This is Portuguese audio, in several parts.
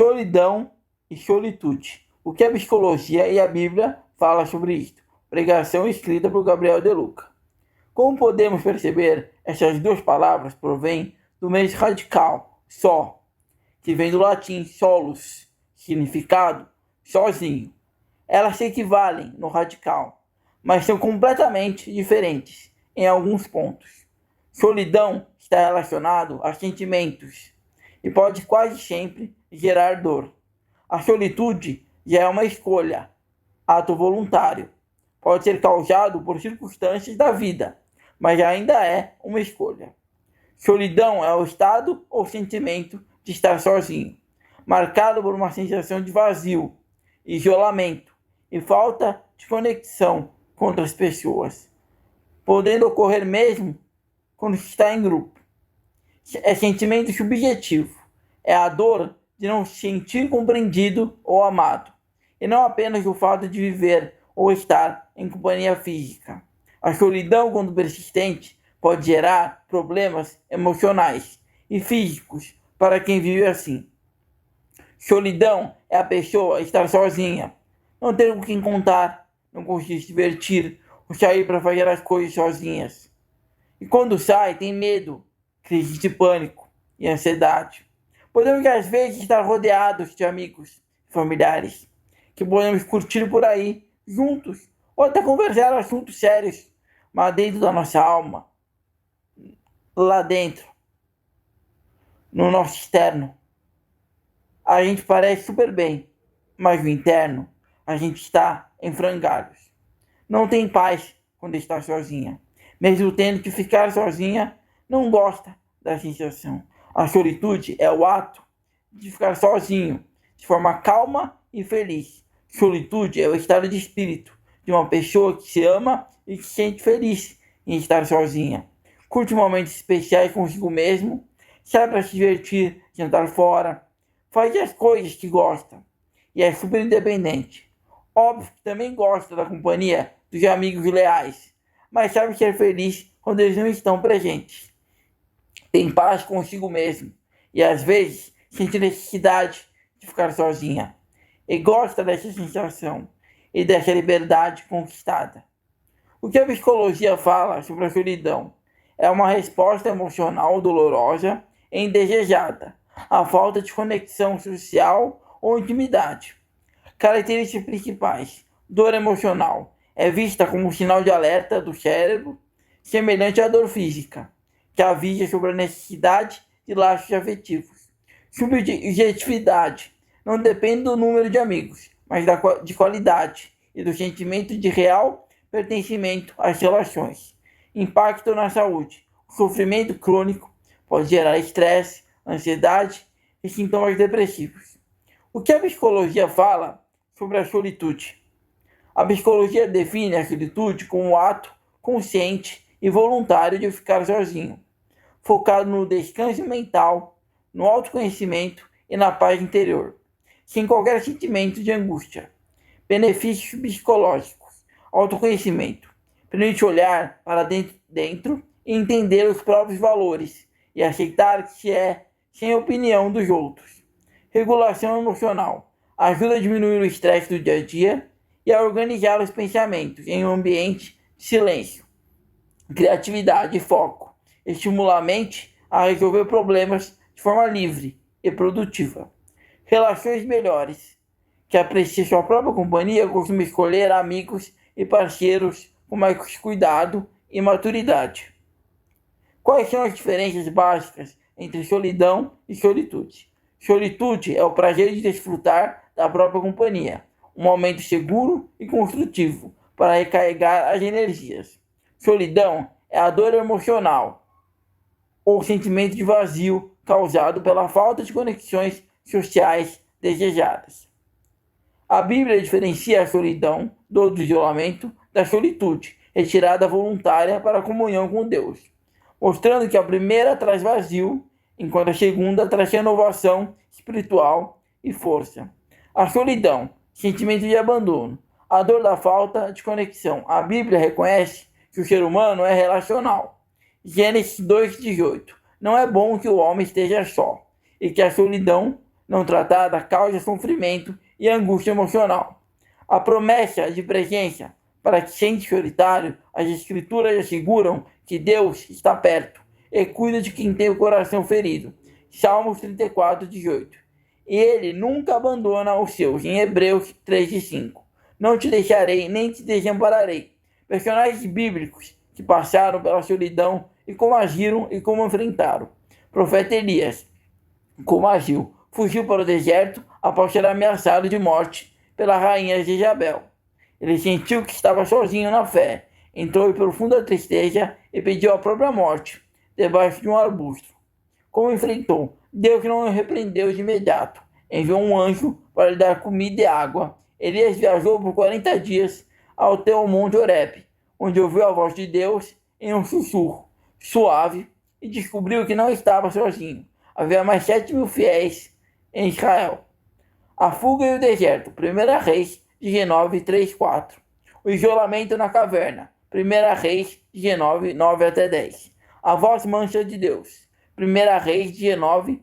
Solidão e solitude. O que a psicologia e a Bíblia falam sobre isto? Pregação escrita por Gabriel De Luca. Como podemos perceber, essas duas palavras provêm do mesmo radical, só, que vem do latim solus, significado sozinho. Elas se equivalem no radical, mas são completamente diferentes em alguns pontos. Solidão está relacionado a sentimentos e pode quase sempre gerar dor. A solitude já é uma escolha, ato voluntário. Pode ser causado por circunstâncias da vida, mas ainda é uma escolha. Solidão é o estado ou sentimento de estar sozinho, marcado por uma sensação de vazio, isolamento e falta de conexão com outras pessoas, podendo ocorrer mesmo quando se está em grupo. É sentimento subjetivo, é a dor de não se sentir compreendido ou amado, e não apenas o fato de viver ou estar em companhia física. A solidão, quando persistente, pode gerar problemas emocionais e físicos para quem vive assim. Solidão é a pessoa estar sozinha, não ter com quem contar, não conseguir se divertir ou sair para fazer as coisas sozinhas. E quando sai, tem medo, crise de pânico e ansiedade. Podemos às vezes estar rodeados de amigos e familiares que podemos curtir por aí juntos ou até conversar assuntos sérios, mas dentro da nossa alma, lá dentro, no nosso externo, a gente parece super bem, mas no interno a gente está em frangalhos. Não tem paz quando está sozinha. Mesmo tendo que ficar sozinha, não gosta da sensação. A solitude é o ato de ficar sozinho, de forma calma e feliz. Solitude é o estado de espírito de uma pessoa que se ama e que se sente feliz em estar sozinha. Curte momentos especiais consigo mesmo, sai para se divertir, jantar fora, faz as coisas que gosta e é super independente. Óbvio que também gosta da companhia dos amigos leais, mas sabe ser feliz quando eles não estão presentes. Tem paz consigo mesmo e às vezes sente necessidade de ficar sozinha e gosta dessa sensação e dessa liberdade conquistada. O que a psicologia fala sobre a solidão é uma resposta emocional dolorosa e indesejada à falta de conexão social ou intimidade. Características principais: dor emocional é vista como um sinal de alerta do cérebro, semelhante à dor física, que avisa sobre a necessidade de laços afetivos. Subjetividade não depende do número de amigos, mas de qualidade e do sentimento de real pertencimento às relações. Impacto na saúde. O sofrimento crônico pode gerar estresse, ansiedade e sintomas depressivos. O que a psicologia fala sobre a solitude? A psicologia define a solitude como um ato consciente e voluntário de ficar sozinho, focado no descanso mental, no autoconhecimento e na paz interior, sem qualquer sentimento de angústia. Benefícios psicológicos. Autoconhecimento. Permite olhar para dentro e entender os próprios valores e aceitar que se é sem opinião dos outros. Regulação emocional. Ajuda a diminuir o estresse do dia a dia e a organizar os pensamentos em um ambiente de silêncio. Criatividade e foco. Estimula a mente a resolver problemas de forma livre e produtiva. Relações melhores. Que aprecia sua própria companhia costuma escolher amigos e parceiros com mais cuidado e maturidade. Quais são as diferenças básicas entre solidão e solitude? Solitude é o prazer de desfrutar da própria companhia, um momento seguro e construtivo para recarregar as energias. Solidão é a dor emocional ou sentimento de vazio causado pela falta de conexões sociais desejadas. A Bíblia diferencia a solidão do isolamento da solitude, retirada voluntária para a comunhão com Deus, mostrando que a primeira traz vazio, enquanto a segunda traz renovação espiritual e força. A solidão, sentimento de abandono, a dor da falta de conexão. A Bíblia reconhece que o ser humano é relacional. Gênesis 2:18. Não é bom que o homem esteja só, e que a solidão não tratada causa sofrimento e angústia emocional. A promessa de presença para quem é solitário, as Escrituras asseguram que Deus está perto e cuida de quem tem o coração ferido. Salmos 34, 18. E Ele nunca abandona os seus, em Hebreus 3, 5. Não te deixarei, nem te desampararei. Personagens bíblicos que passaram pela solidão e como agiram e como enfrentaram. Profeta Elias, como agiu, fugiu para o deserto após ser ameaçado de morte pela rainha Jezabel. Ele sentiu que estava sozinho na fé, entrou em profunda tristeza e pediu a própria morte, debaixo de um arbusto. Como enfrentou? Deus não o repreendeu de imediato. Enviou um anjo para lhe dar comida e água. Elias viajou por 40 dias até o Monte Horebe, onde ouviu a voz de Deus em um sussurro suave e descobriu que não estava sozinho. Havia mais 7.000 fiéis em Israel. A fuga e o deserto. 1 Reis 19, 3, 4. O isolamento na caverna. 1 Reis 19, 9 até 10. A voz mansa de Deus. 1 Reis 19,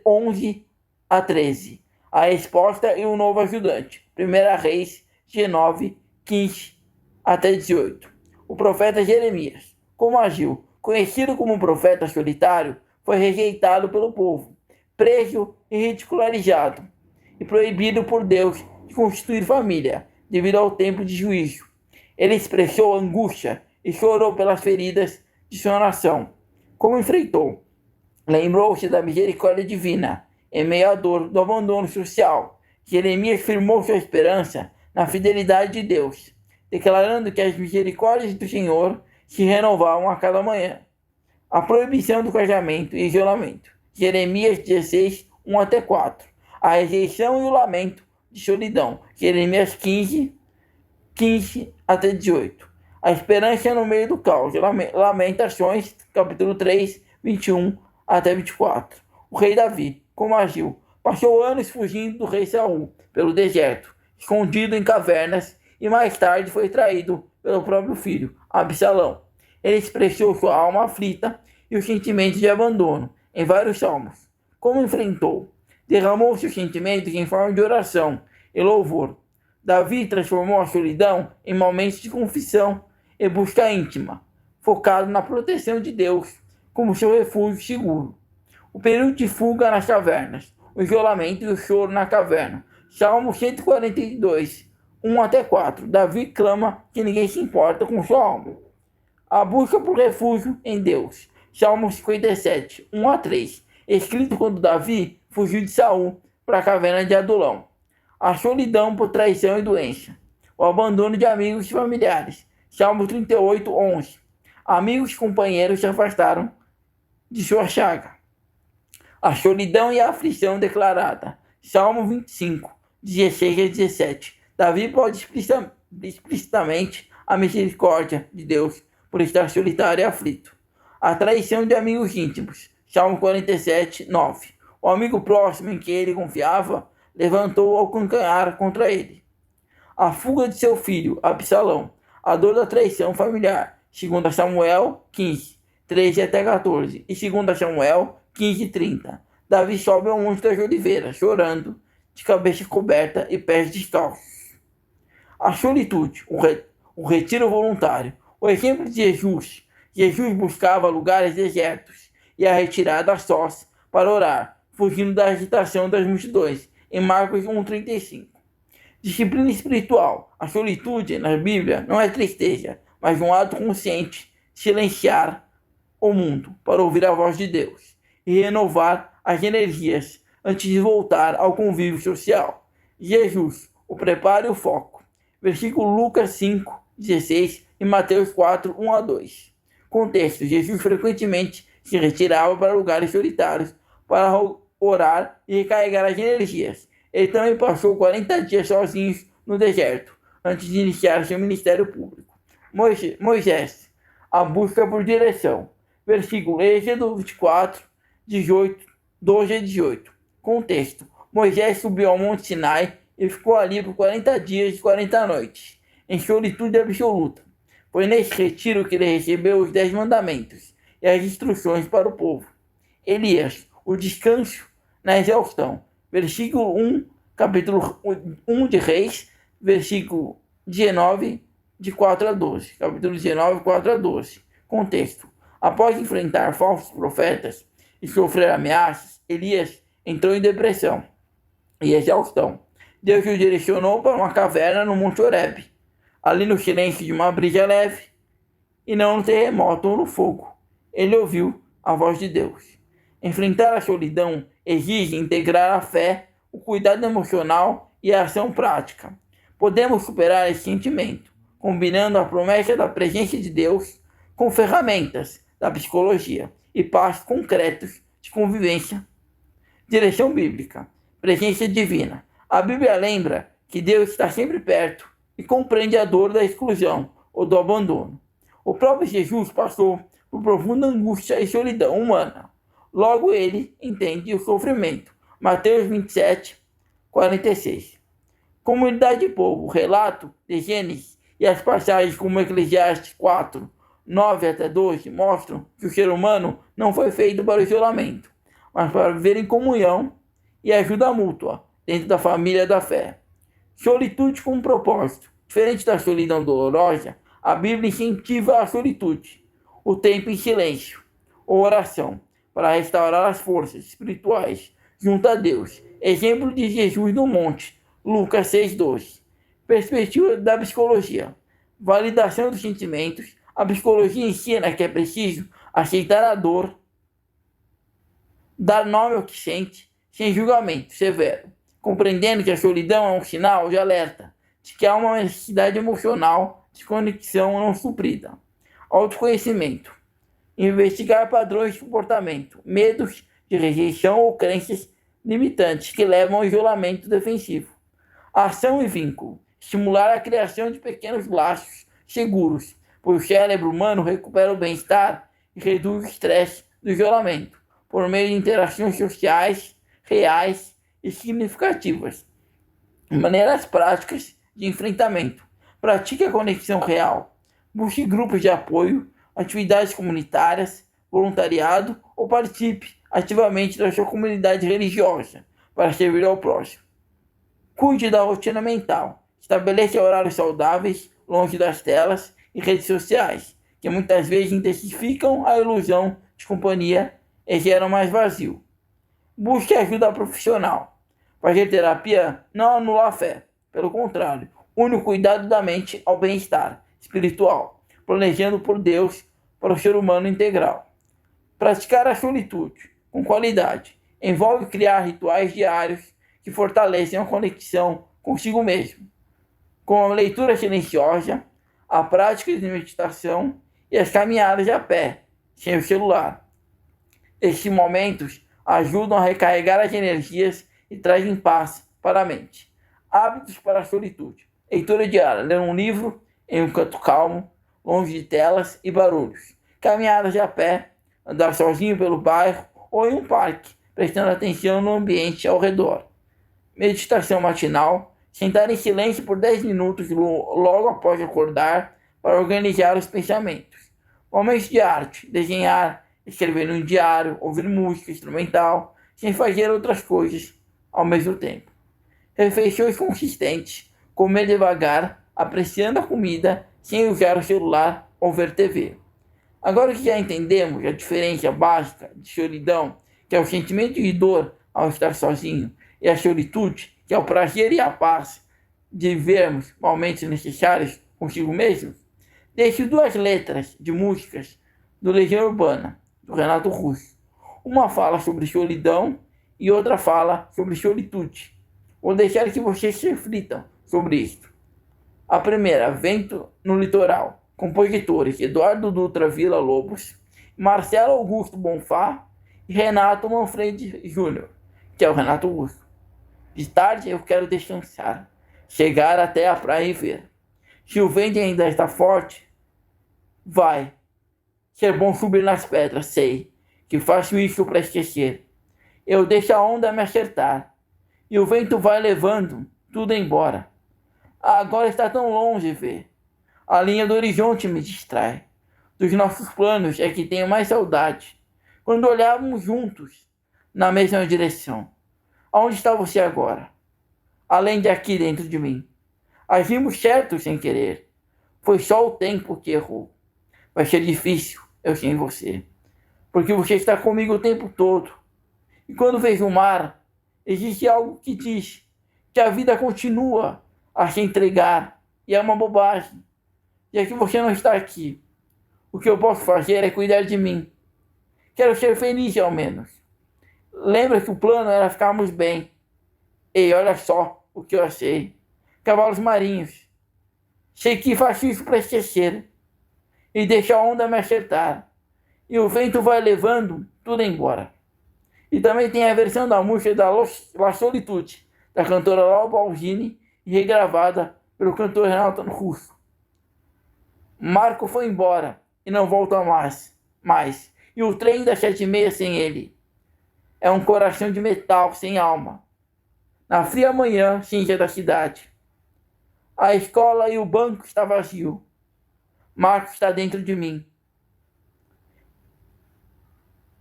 11 a 13. A resposta e o novo ajudante. 1 Reis 19, 15 até 18. O profeta Jeremias. Como agiu? Conhecido como um profeta solitário, foi rejeitado pelo povo, preso e ridicularizado, e proibido por Deus de constituir família, devido ao tempo de juízo. Ele expressou angústia e chorou pelas feridas de sua nação. Como enfrentou? Lembrou-se da misericórdia divina, em meio à dor do abandono social. Jeremias firmou sua esperança na fidelidade de Deus, declarando que as misericórdias do Senhor se renovavam a cada manhã. A proibição do casamento e isolamento. Jeremias 16, 1 até 4. A rejeição e o lamento de solidão. Jeremias 15, 15 até 18. A esperança no meio do caos. Lamentações, capítulo 3, 21 até 24. O rei Davi, como agiu? Passou anos fugindo do rei Saul pelo deserto, escondido em cavernas, e mais tarde foi traído pelo próprio filho, Absalão. Ele expressou sua alma aflita e o sentimento de abandono em vários salmos. Como enfrentou? Derramou seus sentimentos em forma de oração e louvor. Davi transformou a solidão em momentos de confissão e busca íntima, focado na proteção de Deus como seu refúgio seguro. O período de fuga nas cavernas, o isolamento e o choro na caverna. Salmo 142, 1 até 4. Davi clama que ninguém se importa com sua alma. A busca por refúgio em Deus. Salmo 57, 1 a 3. Escrito quando Davi fugiu de Saul para a caverna de Adulão. A solidão por traição e doença. O abandono de amigos e familiares. Salmo 38, 11. Amigos e companheiros se afastaram de sua chaga. A solidão e a aflição declarada. Salmo 25, 16 a 17. Davi pode explicitamente a misericórdia de Deus por estar solitário e aflito. A traição de amigos íntimos. Salmo 47, 9. O amigo próximo em que ele confiava levantou ao calcanhar contra ele. A fuga de seu filho, Absalão. A dor da traição familiar. 2 Samuel 15, 13 até 14. E 2 Samuel 15, 30. Davi sobe ao monte das oliveiras, chorando, de cabeça coberta e pés descalços. A solitude, o retiro voluntário. O exemplo de Jesus. Jesus buscava lugares desertos e a retirada a sós para orar, fugindo da agitação das multidões, em Marcos 1,35. Disciplina espiritual. A solitude, na Bíblia, não é tristeza, mas um ato consciente de silenciar o mundo para ouvir a voz de Deus e renovar as energias antes de voltar ao convívio social. Jesus, o preparo e o foco. Versículo Lucas 5, 16 e Mateus 4, 1 a 2. Contexto: Jesus frequentemente se retirava para lugares solitários para orar e recarregar as energias. Ele também passou 40 dias sozinho no deserto, antes de iniciar seu ministério público. Moisés, a busca por direção. Versículo Êxodo 24, 18, 12 a 18. Contexto: Moisés subiu ao Monte Sinai e ficou ali por 40 dias e 40 noites, em solitude absoluta. Foi nesse retiro que ele recebeu os 10 mandamentos e as instruções para o povo. Elias, o descanso na exaustão. versículo 1, capítulo 1 de Reis, versículo 19, de 4 a 12. Capítulo 19, 4 a 12. Contexto. Após enfrentar falsos profetas e sofrer ameaças, Elias entrou em depressão e exaustão. Deus o direcionou para uma caverna no Monte Horebe, ali no silêncio de uma brisa leve, e não no terremoto ou no fogo. Ele ouviu a voz de Deus. Enfrentar a solidão exige integrar a fé, o cuidado emocional e a ação prática. Podemos superar esse sentimento, combinando a promessa da presença de Deus com ferramentas da psicologia e passos concretos de convivência. Direção bíblica. Presença divina. A Bíblia lembra que Deus está sempre perto e compreende a dor da exclusão ou do abandono. O próprio Jesus passou por profunda angústia e solidão humana. Logo ele entende o sofrimento. Mateus 27, 46. Comunidade de povo, o relato de Gênesis e as passagens como Eclesiastes 4, 9 até 12 mostram que o ser humano não foi feito para o isolamento, mas para viver em comunhão e ajuda mútua dentro da família da fé. Solitude com propósito. Diferente da solidão dolorosa, a Bíblia incentiva a solitude, o tempo em silêncio, ou oração, para restaurar as forças espirituais junto a Deus. Exemplo de Jesus no monte, Lucas 6,12. Perspectiva da psicologia. Validação dos sentimentos. A psicologia ensina que é preciso aceitar a dor, dar nome ao que sente, sem julgamento severo, compreendendo que a solidão é um sinal de alerta de que há uma necessidade emocional de conexão não suprida. Autoconhecimento. Investigar padrões de comportamento, medos de rejeição ou crenças limitantes que levam ao isolamento defensivo. Ação e vínculo. Estimular a criação de pequenos laços seguros, pois o cérebro humano recupera o bem-estar e reduz o estresse do isolamento, por meio de interações sociais, reais e significativas. Maneiras práticas de enfrentamento. Pratique a conexão real. Busque grupos de apoio, atividades comunitárias, voluntariado ou participe ativamente da sua comunidade religiosa para servir ao próximo. Cuide da rotina mental. Estabeleça horários saudáveis, longe das telas e redes sociais, que muitas vezes intensificam a ilusão de companhia e geram mais vazio. Busque ajuda profissional. Fazer terapia não anula a fé. Pelo contrário, une o cuidado da mente ao bem-estar espiritual, planejando por Deus para o ser humano integral. Praticar a solitude com qualidade envolve criar rituais diários que fortalecem a conexão consigo mesmo, com a leitura silenciosa, a prática de meditação e as caminhadas a pé, sem o celular. Estes momentos ajudam a recarregar as energias e trazem paz para a mente. Hábitos para a solitude. Leitura diária. Ler um livro em um canto calmo, longe de telas e barulhos. Caminhadas a pé, andar sozinho pelo bairro ou em um parque, prestando atenção no ambiente ao redor. Meditação matinal. Sentar em silêncio por 10 minutos logo após acordar para organizar os pensamentos. Momentos de arte. Desenhar, escrever um diário, ouvir música instrumental, sem fazer outras coisas ao mesmo tempo. Refeições consistentes. Comer devagar, apreciando a comida, sem usar o celular ou ver TV. Agora que já entendemos a diferença básica de solidão, que é o sentimento de dor ao estar sozinho, e a solitude, que é o prazer e a paz de vivermos momentos necessários consigo mesmo, deixo 2 letras de músicas do Legião Urbana, do Renato Russo. Uma fala sobre solidão e outra fala sobre solitude. Vou deixar que vocês reflitam sobre isto. A primeira, Vento no Litoral. Compositores Eduardo Dutra Villa Lobos, Marcelo Augusto Bonfá e Renato Manfredi Júnior, que é o Renato Russo. De tarde eu quero descansar, chegar até a praia e ver. Se o vento ainda está forte, vai ser bom subir nas pedras, sei que faço isso para esquecer. Eu deixo a onda me acertar, e o vento vai levando tudo embora. Agora está tão longe ver. A linha do horizonte me distrai. Dos nossos planos é que tenho mais saudade. Quando olhávamos juntos na mesma direção. Aonde está você agora? Além de aqui dentro de mim. Agimos certo sem querer. Foi só o tempo que errou. Vai ser difícil eu sem você. Porque você está comigo o tempo todo. E quando vejo o mar, existe algo que diz que a vida continua a se entregar. E é uma bobagem. Já que você não está aqui, o que eu posso fazer é cuidar de mim. Quero ser feliz ao menos. Lembra que o plano era ficarmos bem. E olha só o que eu achei. Cavalos marinhos. Sei que faço isso para esquecer. E deixa a onda me acertar. E o vento vai levando tudo embora. E também tem a versão da música da La Solitude, da cantora Laura Pausini, e regravada pelo cantor Renato Russo. Marco foi embora e não volta mais. E o trem das 7h30 sem ele. É um coração de metal sem alma. Na fria manhã cinza da cidade. A escola e o banco está vazio. Marco está dentro de mim.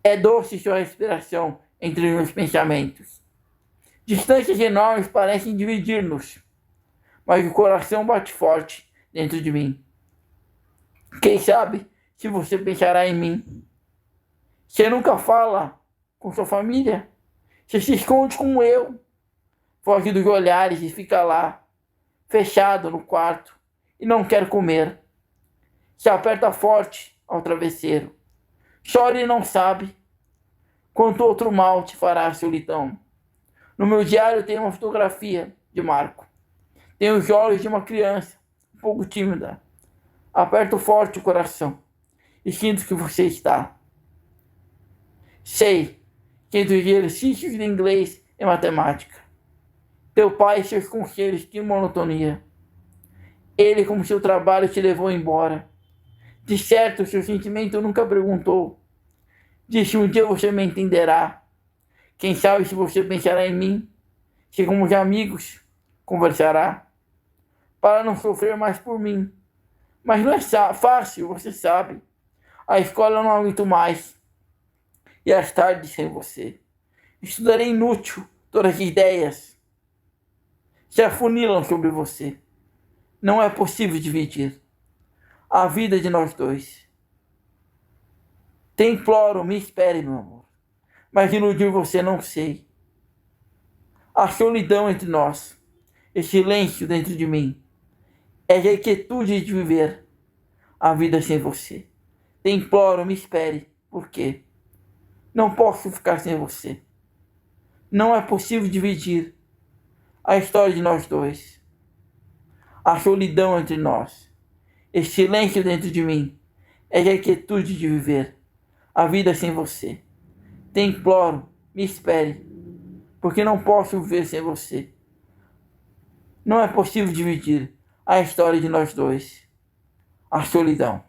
É doce sua respiração entre os meus pensamentos. Distâncias enormes parecem dividir-nos, mas o coração bate forte dentro de mim. Quem sabe se você pensará em mim? Você nunca fala com sua família? Você se esconde como eu, foge dos olhares e fica lá, fechado no quarto, e não quer comer. Se aperta forte ao travesseiro. Chora e não sabe quanto outro mal te fará a solidão. No meu diário tem uma fotografia de Marco. Tem os olhos de uma criança, um pouco tímida. Aperto forte o coração e sinto que você está. Sei que entre os exercícios de inglês e matemática, teu pai e seus conselhos, que monotonia. Ele, como seu trabalho, te levou embora. De certo, seu sentimento nunca perguntou. Disse um dia você me entenderá. Quem sabe se você pensará em mim, se como de amigos conversará, para não sofrer mais por mim. Mas não é fácil, você sabe. A escola eu não aguento mais. E as tardes sem você. Estudarei inútil, todas as ideias se afunilam sobre você. Não é possível dividir a vida de nós dois. Te imploro, me espere, meu amor. Mas iludir você não sei. A solidão entre nós, o silêncio dentro de mim, é a inquietude de viver a vida sem você. Te imploro, me espere, porque não posso ficar sem você. Não é possível dividir a história de nós dois. A solidão entre nós, esse silêncio dentro de mim, é a inquietude de viver a vida sem você. Te imploro, me espere, porque não posso viver sem você. Não é possível dividir a história de nós dois. A solidão.